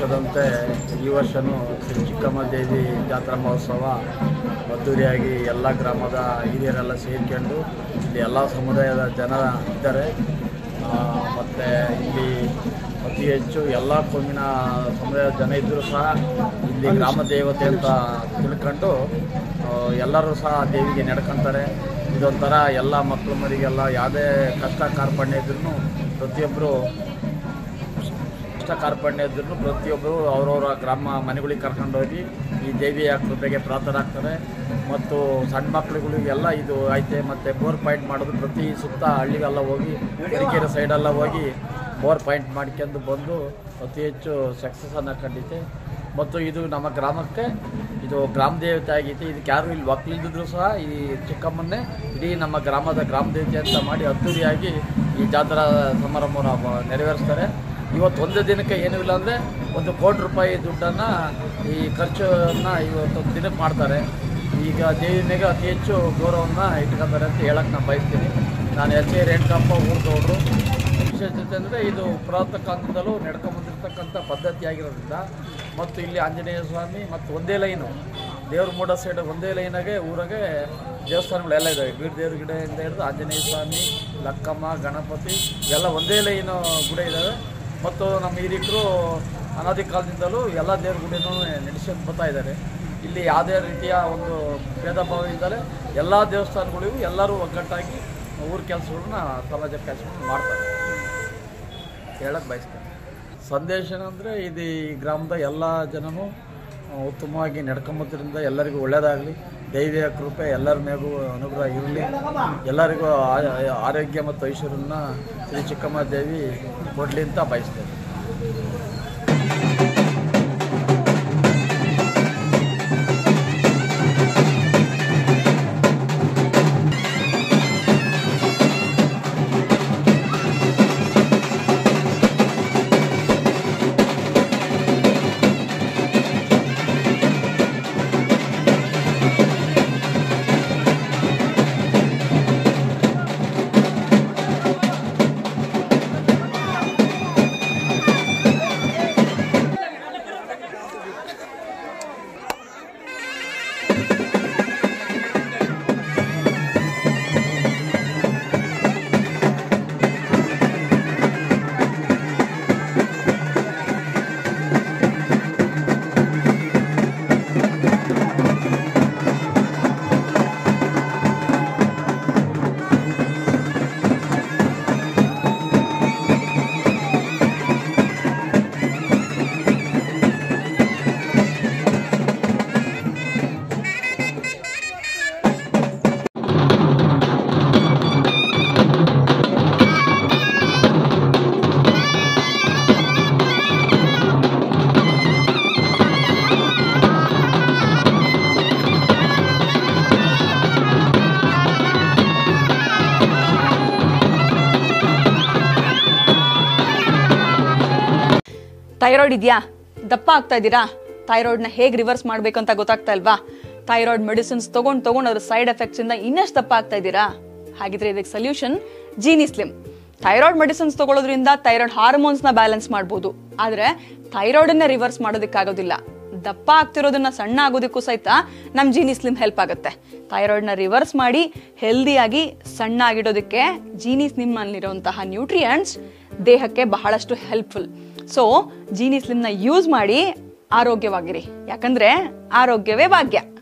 ವರ್ಷದಂತೆ ಈ ವರ್ಷವೂ ಶ್ರೀ ಚಿಕ್ಕಮ್ಮ ದೇವಿ ಜಾತ್ರಾ ಮಹೋತ್ಸವ ಅದ್ದೂರಿಯಾಗಿ ಎಲ್ಲ ಗ್ರಾಮದ ಹಿರಿಯರೆಲ್ಲ ಸೇರಿಕೊಂಡು ಇಲ್ಲಿ ಎಲ್ಲ ಸಮುದಾಯದ ಜನ ಇದ್ದಾರೆ. ಮತ್ತು ಇಲ್ಲಿ ಅತಿ ಹೆಚ್ಚು ಎಲ್ಲ ಕೋಮಿನ ಸಮುದಾಯದ ಜನ ಇದ್ದರೂ ಸಹ ಇಲ್ಲಿ ಗ್ರಾಮ ದೇವತೆ ಅಂತ ತಿಳ್ಕೊಂಡು ಎಲ್ಲರೂ ಸಹ ದೇವಿಗೆ ನಡ್ಕೊತಾರೆ. ಇದೊಂಥರ ಎಲ್ಲ ಮಕ್ಕಳು ಮರಿಗೆಲ್ಲ ಯಾವುದೇ ಕಷ್ಟ ಕಾರ್ಪಣ್ಯ ಇದ್ರೂ ಪ್ರತಿಯೊಬ್ಬರು ಅವರವರ ಗ್ರಾಮ ಮನೆಗಳಿಗೆ ಕರ್ಕೊಂಡೋಗಿ ಈ ದೇವಿಯ ಕೃಪೆಗೆ ಪ್ರಾರ್ಥರಾಗ್ತಾರೆ. ಮತ್ತು ಸಣ್ಣ ಮಕ್ಕಳುಗಳಿಗೆಲ್ಲ ಇದು ಐತೆ. ಮತ್ತು ಬೋರ್ ಪಾಯಿಂಟ್ ಮಾಡೋದು ಪ್ರತಿ ಸುತ್ತ ಹಳ್ಳಿಗೆಲ್ಲ ಹೋಗಿ ಹಿರಿಕೆರೆ ಸೈಡೆಲ್ಲ ಹೋಗಿ ಬೋರ್ ಪಾಯಿಂಟ್ ಮಾಡ್ಕೊಂಡು ಬಂದು ಅತಿ ಹೆಚ್ಚು ಸಕ್ಸಸ್ಸನ್ನು ಕಂಡಿದೆ. ಮತ್ತು ಇದು ನಮ್ಮ ಗ್ರಾಮಕ್ಕೆ ಇದು ಗ್ರಾಮ ದೇವತೆ ಆಗೈತೆ. ಇದಕ್ಕೆ ಯಾರು ಇಲ್ಲಿ ಒಕ್ಕಲಿದ್ದರೂ ಸಹ ಈ ಚಿಕ್ಕಮ್ಮನ್ನೇ ಇಡೀ ನಮ್ಮ ಗ್ರಾಮದ ಗ್ರಾಮ ದೇವತೆ ಅಂತ ಮಾಡಿ ಅದ್ದೂರಿಯಾಗಿ ಈ ಜಾತ್ರಾ ಸಮಾರಂಭವನ್ನು ನೆರವೇರಿಸ್ತಾರೆ. ಇವತ್ತು ಒಂದೇ ದಿನಕ್ಕೆ ಏನೂ ಇಲ್ಲ ಅಂದರೆ 1 ಕೋಟಿ ರೂಪಾಯಿ ದುಡ್ಡನ್ನು ಈ ಖರ್ಚನ್ನು ಇವತ್ತೊಂದು ದಿನಕ್ಕೆ ಮಾಡ್ತಾರೆ. ಈಗ ದೇವಿನಿಗೆ ಅತಿ ಹೆಚ್ಚು ಗೌರವವನ್ನು ಇಟ್ಕೊತಾರೆ ಅಂತ ಹೇಳಕ್ಕೆ ನಾನು ಬಯಸ್ತೀನಿ. ನಾನು ಎಚ್ ಎ ರೇಣುಕಪ್ಪ ಊರಿದವರು. ವಿಶೇಷತೆ ಅಂದರೆ ಇದು ಪುರಾತನ ಕಾಲದಿಂದಲೂ ನಡ್ಕೊಂಬಂದಿರ್ತಕ್ಕಂಥ ಪದ್ಧತಿಯಾಗಿರೋದ್ರಿಂದ ಮತ್ತು ಇಲ್ಲಿ ಆಂಜನೇಯ ಸ್ವಾಮಿ ಮತ್ತು ಒಂದೇ ಲೈನು ದೇವ್ರ ಮೂಡ ಸೈಡ್ ಒಂದೇ ಲೈನಾಗೆ ಊರಾಗೆ ದೇವಸ್ಥಾನಗಳೆಲ್ಲ ಇದ್ದಾವೆ. ಬೀರ್ ದೇವ್ರ ಗಿಡದಿಂದ ಹಿಡಿದು ಆಂಜನೇಯ ಸ್ವಾಮಿ, ಲಕ್ಕಮ್ಮ, ಗಣಪತಿ ಇವೆಲ್ಲ ಒಂದೇ ಲೈನು ಗುಡ ಇದ್ದಾವೆ. ಮತ್ತು ನಮ್ಮ ಹಿರಿಕರು ಅನಾದಿ ಕಾಲದಿಂದಲೂ ಎಲ್ಲ ದೇವ್ರ ಗುಡಿನೂ ನಡೆಸ್ಕೊಂಡು ಬರ್ತಾ ಇದ್ದಾರೆ. ಇಲ್ಲಿ ಯಾವುದೇ ರೀತಿಯ ಒಂದು ಭೇದ ಭಾವದಿಂದಲೇ ಎಲ್ಲ ದೇವಸ್ಥಾನಗಳಿಗೂ ಎಲ್ಲರೂ ಒಗ್ಗಟ್ಟಾಗಿ ಊರ ಕೆಲಸಗಳನ್ನ ಸಮಾಜ ಕೆಲಸಗಳನ್ನ ಮಾಡ್ತಾರೆ ಹೇಳಕ್ಕೆ ಬಯಸ್ತಾರೆ. ಸಂದೇಶ ಅಂದರೆ ಇದು ಈ ಗ್ರಾಮದ ಎಲ್ಲ ಜನನೂ ಉತ್ತಮವಾಗಿ ನಡ್ಕೊಂಬದ್ರಿಂದ ಎಲ್ಲರಿಗೂ ಒಳ್ಳೆಯದಾಗಲಿ, ದೈವಿಯ ಕೃಪೆ ಎಲ್ಲರ ಮೇಗೂ ಅನುಗ್ರಹ ಇರಲಿ, ಎಲ್ಲರಿಗೂ ಆರೋಗ್ಯ ಮತ್ತು ಐಶ್ವರ್ಯನ ಶ್ರೀ ಚಿಕ್ಕಮ್ಮ ದೇವಿ ಕೊಡಲಿ ಅಂತ ಬಯಸ್ತೇವೆ. ಥೈರಾಯ್ಡ್ ಇದೆಯಾ? ದಪ್ಪ ಆಗ್ತಾ ಇದ್ದೀರಾ? ಥೈರಾಯ್ಡ್ನ ಹೇಗೆ ರಿವರ್ಸ್ ಮಾಡಬೇಕು ಅಂತ ಗೊತ್ತಾಗ್ತಾ ಇಲ್ವಾ? ಥೈರಾಯ್ಡ್ ಮೆಡಿಸಿನ್ಸ್ ತಗೊಂಡು ಅದ್ರ ಸೈಡ್ ಎಫೆಕ್ಟ್ಸ್ ಇಂದ ಇನ್ನಷ್ಟು ದಪ್ಪ ಆಗ್ತಾ ಇದ್ದೀರಾ? ಹಾಗಿದ್ರೆ ಇದಕ್ಕೆ solution Jeeni slim. Thyroid medicines ತಗೊಳ್ಳೋದ್ರಿಂದ ಥೈರಾಯ್ಡ್ ಹಾರ್ಮೋನ್ಸ್ನ ಬ್ಯಾಲೆನ್ಸ್ ಮಾಡ್ಬೋದು, ಆದರೆ ಥೈರಾಯ್ಡನ್ನೇ ರಿವರ್ಸ್ ಮಾಡೋದಕ್ಕಾಗೋದಿಲ್ಲ. ದಪ್ಪ ಆಗ್ತಿರೋದನ್ನ ಸಣ್ಣ ಆಗೋದಕ್ಕೂ ಸಹಿತ ನಮ್ಮ ಜೀನಿ ಸ್ಲಿಮ್ ಹೆಲ್ಪ್ ಆಗುತ್ತೆ. ಥೈರಾಯ್ಡ್ನ ರಿವರ್ಸ್ ಮಾಡಿ ಹೆಲ್ದಿಯಾಗಿ ಸಣ್ಣ ಆಗಿಡೋದಕ್ಕೆ ಜೀನಿ ಸ್ಲಿಮ್ ಅಲ್ಲಿರುವಂತಹ ನ್ಯೂಟ್ರಿಯೆಂಟ್ಸ್ ದೇಹಕ್ಕೆ ಬಹಳಷ್ಟು ಹೆಲ್ಪ್ಫುಲ್. ಸೊ ಜೀನಿ ಸ್ಲಿಮ್ನ ಯೂಸ್ ಮಾಡಿ ಆರೋಗ್ಯವಾಗಿರಿ, ಯಾಕಂದ್ರೆ ಆರೋಗ್ಯವೇ ಭಾಗ್ಯ.